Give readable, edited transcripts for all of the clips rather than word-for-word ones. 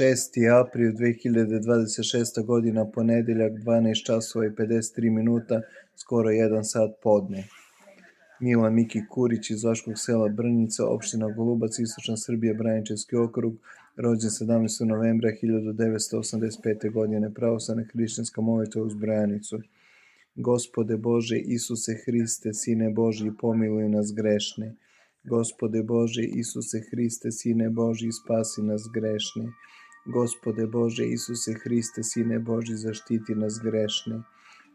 6. april 2026. godina, ponedjeljak, 12 časova i 53 minuta, skoro 1 sat podne. Milan Miki Kurić iz Vaškog sela Brnjica, opština Golubac, istočna Srbija, Braničevski okrug, rođen 17. novembra 1985. godine, pravoslavna hrišćanska molitva uz Brajanicu. Gospode Bože, Isuse Hriste, Sine Božji, pomiluj nas grešne. Gospode Bože, Isuse Hriste, Sine Božji, spasi nas grešne. Gospode Bože, Isuse Hriste, Sine Božji, zaštiti nas grešne.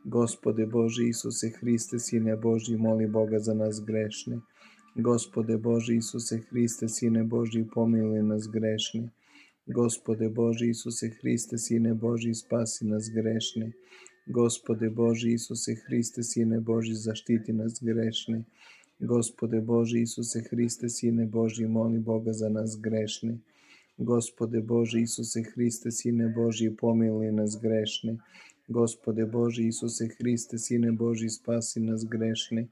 Gospode Bože, Isuse Hriste, Sine Božji, moli Boga za nas grešne. Gospode Bože, Isuse Hriste, Sine Božji, pomiluj nas grešne. Gospode Bože, Isuse Hriste, Sine Božji, spasi nas grešne. Gospode Bože, Isuse Hriste, Sine Božji, zaštiti nas grešne. Gospode Bože, Isuse Hriste, Sine Božji, moli Boga za nas grešne. Gospode Bože, Isuse Hriste, Sine Božji, pomiluj nas grešne. Gospode Bože, Isuse Hriste, Sine Božji, spasi nas grešne.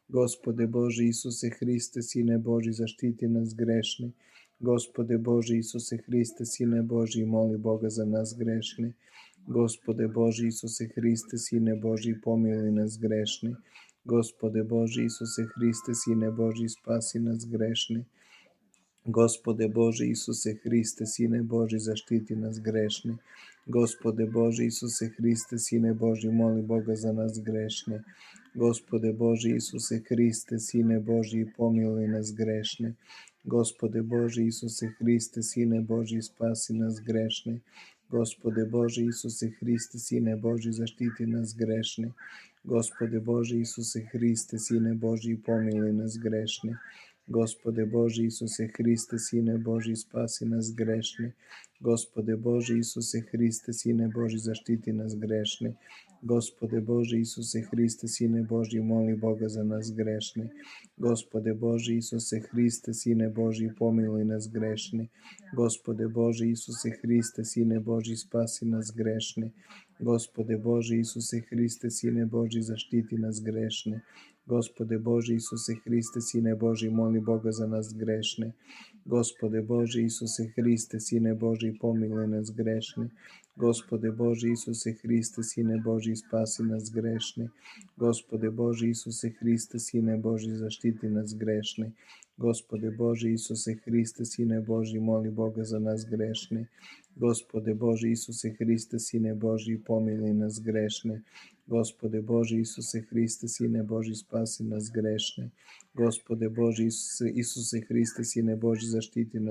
Gospode Bože, Isuse Hriste, Sine Božji, zaštiti nas grešne. Gospode Bože, Isuse Hriste, Sine Božji, moli Boga za nas grešne. Gospode Bože, Isuse Hriste, Sine Božji, pomiluj nas grešne. Gospode Bože, Isuse Hriste, Sine Božji, spasi nas grešne. Gospode Bože, Isuse Hriste, Sine Božji, zaštiti nas grešne. Gospode Bože, Isuse Hriste, Sine Božji, moli Boga za nas grešne. Gospode Bože, Isuse Hriste, Sine Božji, pomiluj nas grešne. Gospode Bože, Isuse Hriste, Sine Božji, spasi nas grešne. Gospode Bože, Isuse Hriste, Sine Božji, zaštiti nas grešne. Gospode Bože, Isuse Hriste, Sine Božji, pomiluj nas grešne. Gospode Bože, Isuse Hriste, Sine Božji, spasi nas grešne. Gospode Bože, Isuse Hriste, Sine Božji, zaštiti nas grešne. Gospode Bože, Isuse Hriste, Sine Božji, moli Boga za nas grešne. Gospode Bože, Isuse Hriste, Sine Božji, pomiluj nas grešne. Gospode Bože, Isuse Hriste, Sine Božji, spasi nas grešne. Gospode Bože, Isuse Hriste, Sine Božji, zaštiti nas grešne. Gospode Bože, Isuse Hriste, Sine Božji, moli Boga za nas grešne. Gospode Bože, Isuse Hriste, Sine Božji, pomiluj nas grešne. Gospode Bože, Isuse Hriste, Sine Božji, spasi nas grešne. Gospode Bože, Isuse Hriste, Sine Božji, zaštiti nas grešne. Gospode Bože, Isuse Hriste, Sine Božji, moli Boga za nas grešne. Gospode Bože, Isuse Hriste, Sine Božji, pomiluj nas grešne. Gospode Bože, Isuse Hriste, Sine Božji, spasi nas grešne. Gospode Bože, Isuse Hriste, Sine Božji, zaštiti nas